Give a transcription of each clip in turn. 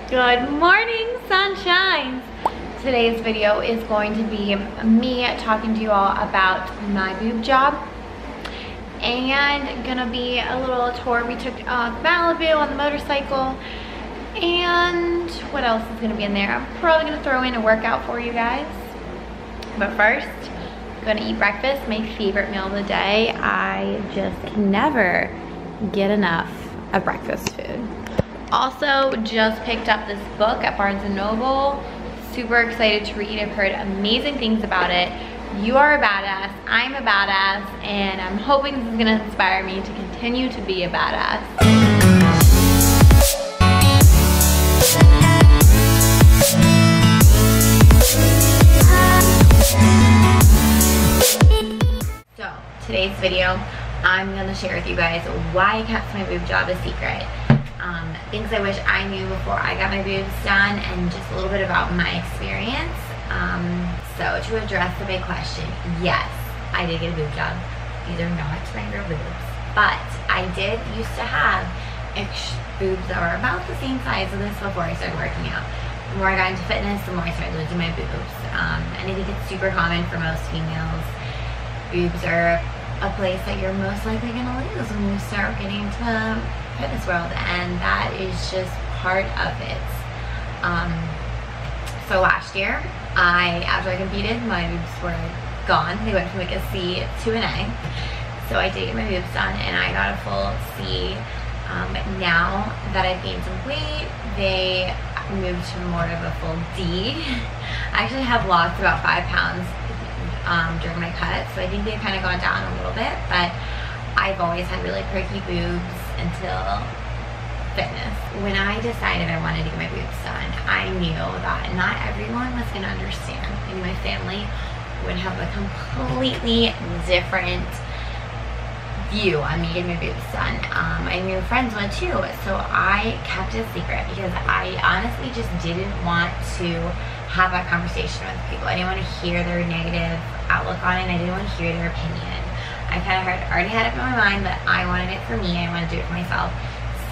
Good morning, sunshines. Today's video is going to be me talking to you all about my boob job and gonna be a little tour we took Malibu on the motorcycle, and what else is gonna be in there. I'm probably gonna throw in a workout for you guys, but first I'm gonna eat breakfast, my favorite meal of the day. I just can never get enough of breakfast food. Also, just picked up this book at Barnes & Noble. Super excited to read. I've heard amazing things about it. You are a badass, I'm a badass, and I'm hoping this is gonna inspire me to continue to be a badass. So, today's video, I'm gonna share with you guys why I kept my boob job a secret. Things I wish I knew before I got my boobs done, and just a little bit about my experience. So to address the big question, yes, I did get a boob job. These are not my real boobs, but I did used to have boobs that were about the same size as this before I started working out. The more I got into fitness, the more I started losing my boobs. And I think it's super common for most females. Boobs are a place that you're most likely going to lose when you start getting into the fitness world, and that is just part of it. So last year, after I competed, my boobs were gone. They went from like a C to an A. So I did get my boobs done, and I got a full C. Now that I've gained some weight, they moved to more of a full D. I actually have lost about 5 pounds during my cut, so I think they've kind of gone down a little bit, but I've always had really perky boobs until fitness. When I decided I wanted to get my boobs done, I knew that not everyone was going to understand. Maybe my family would have a completely different view on me getting my boobs done. I knew friends would too, so I kept it a secret because I honestly just didn't want to have that conversation with people. I didn't want to hear their negative outlook on it, and I didn't want to hear their opinion. I kind of already had it in my mind that I wanted it for me, I wanted to do it for myself.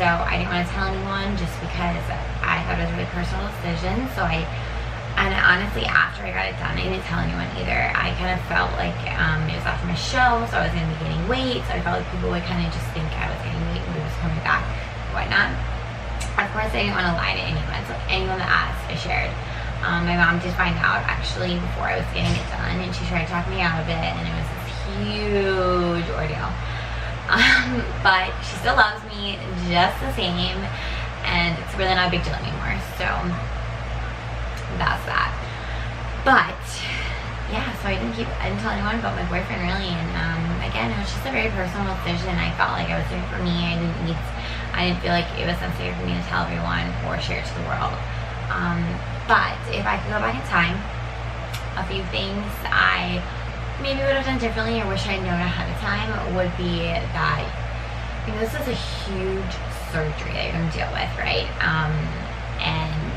So I didn't want to tell anyone just because I thought it was a really personal decision. So and honestly, after I got it done, I didn't tell anyone either. I kind of felt like it was after my show, so I was going to be gaining weight, so I felt like people would kind of just think I was gaining weight and we was coming back and whatnot. Of course, I didn't want to lie to anyone, so anyone that asked, I shared. My mom did find out actually before I was getting it done, and she tried to talk me out of it, and it was this huge ordeal. But she still loves me just the same, and it's really not a big deal anymore, so that's that. But yeah, so I didn't tell anyone about my boyfriend really, and again, it was just a very personal decision. I felt like I was doing it for me. I didn't feel like it was necessary for me to tell everyone or share it to the world. But if I could go back in time, a few things I maybe would have done differently or wish I'd known ahead of time would be that, you know, this is a huge surgery that you're going to deal with, right? And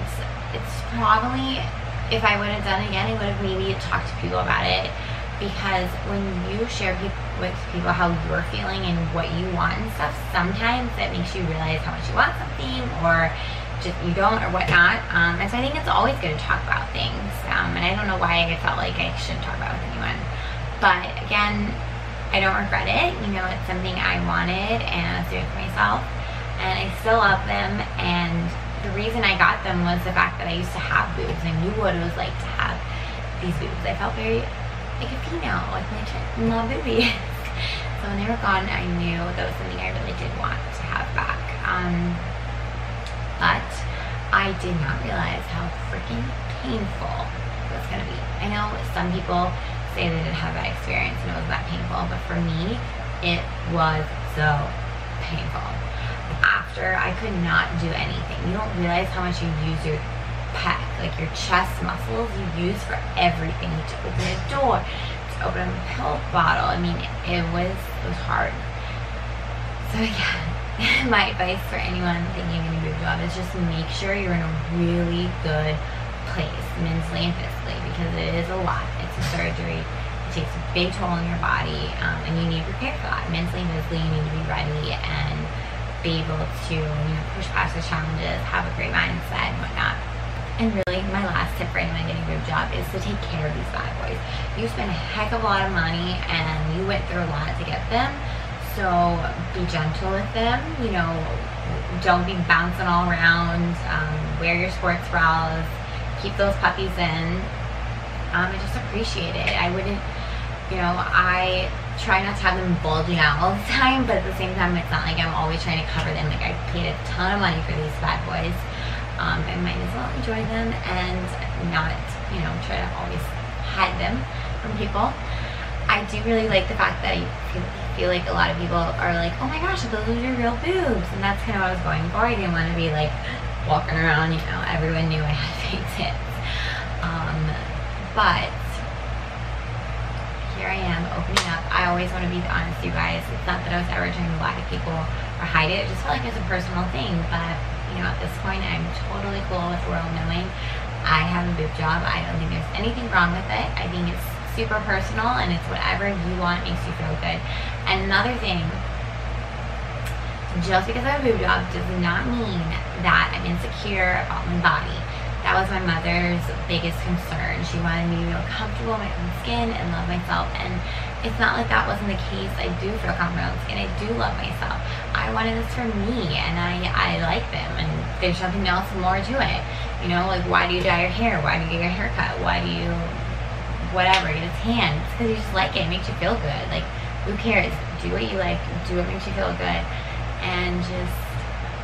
it's probably, if I would have done it again, I would have maybe talked to people about it, because when you share with people how you're feeling and what you want and stuff, sometimes that makes you realize how much you want something, or just you don't, or whatnot. And so I think it's always good to talk about things, and I don't know why I felt like I shouldn't talk about it with anyone, but again, I don't regret it. You know, it's something I wanted, and I was doing it for myself, and I still love them. And the reason I got them was the fact that I used to have boobs. I knew what it was like to have these boobs. I felt very like a female, like my boobies. So when they were gone, I knew that was something I really did want to have back. But I did not realize how freaking painful it was going to be. I know some people say they didn't have that experience and it was that painful, but for me, it was so painful. After, I could not do anything. You don't realize how much you use your pec, like your chest muscles, you use for everything. To open a door, to open a pill bottle. I mean, it was hard. So yeah. My advice for anyone thinking of getting a boob job is just make sure you're in a really good place, mentally and physically, because it is a lot. It's a surgery. It takes a big toll on your body, and you need to prepare for that. Mentally and physically, you need to be ready and be able to, you know, push past the challenges, have a great mindset and whatnot. And really, my last tip for anyone getting a boob job is to take care of these bad boys. You spend a heck of a lot of money and you went through a lot to get them. So be gentle with them, you know, don't be bouncing all around, wear your sports bras, keep those puppies in, and just appreciate it. I wouldn't, you know, I try not to have them bulging out all the time, but at the same time, it's not like I'm always trying to cover them. Like, I paid a ton of money for these bad boys. I might as well enjoy them and not, you know, try to always hide them from people. I do really like the fact that I feel like a lot of people are like, oh my gosh, those are your real boobs. And that's kind of what I was going for. I didn't want to be like walking around, you know, everyone knew I had fake tits. But here I am opening up. I always want to be honest with you guys. It's not that I was ever trying to lie to people or hide it. It just felt like it's a personal thing. But, you know, at this point, I'm totally cool with the world knowing I have a boob job. I don't think there's anything wrong with it. I think it's super personal and it's whatever you want makes you feel good. And another thing, just because I have a boob job does not mean that I'm insecure about my body. That was my mother's biggest concern. She wanted me to feel comfortable in my own skin and love myself. And it's not like that wasn't the case. I do feel comfortable in my own skin. I do love myself. I wanted this for me and I like them. And there's nothing else more to it. You know, like, why do you dye your hair? Why do you get your hair cut? Why do you, whatever, get a tan? It's because you just like it. It makes you feel good. Like, who cares? Do what you like. Do what makes you feel good. And just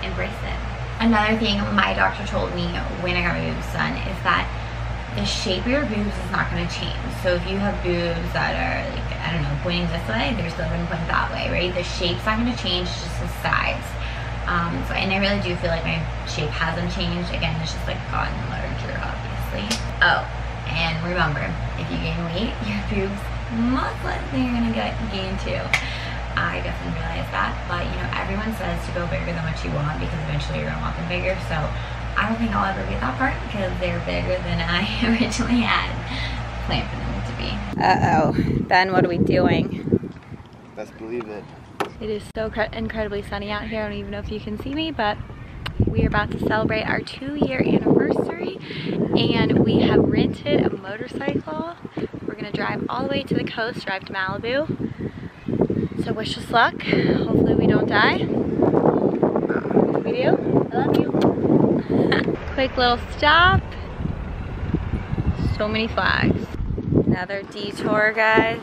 embrace it. Another thing my doctor told me when I got my boobs done is that the shape of your boobs is not going to change. So if you have boobs that are, like, I don't know, pointing this way, they're still going to point that way, right? The shape's not going to change, just the size. And I really do feel like my shape hasn't changed. Again, it's just like gotten larger, obviously. Oh, and remember, if you gain weight, your boobs most likely are going to gain too. I definitely realized that, but you know, everyone says to go bigger than what you want because eventually you're gonna want them bigger. So I don't think I'll ever get that part because they're bigger than I originally had planned for them to be. Ben, what are we doing? Best believe it. It is so incredibly sunny out here. I don't even know if you can see me, but we are about to celebrate our 2-year anniversary and we have rented a motorcycle. We're gonna drive all the way to the coast, drive to Malibu. So wish us luck. Hopefully we don't die. We do. I love you. Quick little stop. So many flags. Another detour, guys.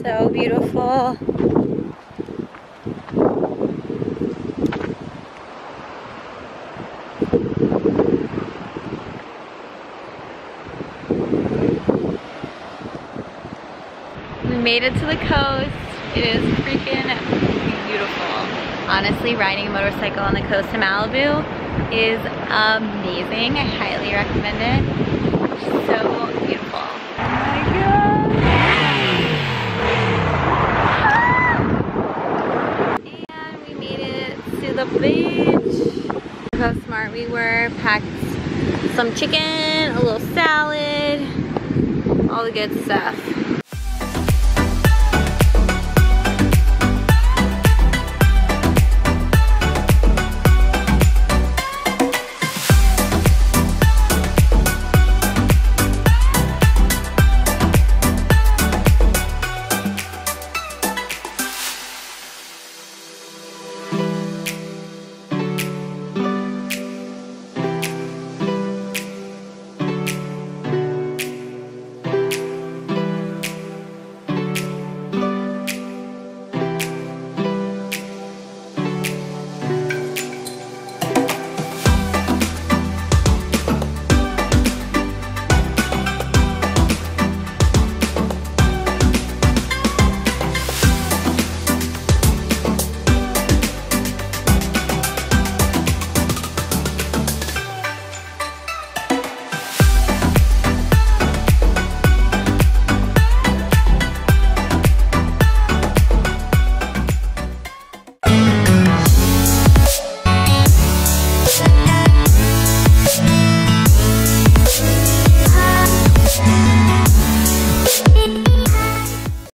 So beautiful. We made it to the coast. It is freaking beautiful. Honestly, riding a motorcycle on the coast of Malibu is amazing. I highly recommend it. So beautiful. Oh my god. And we made it to the beach. Look how smart we were. Packed some chicken, a little salad, all the good stuff.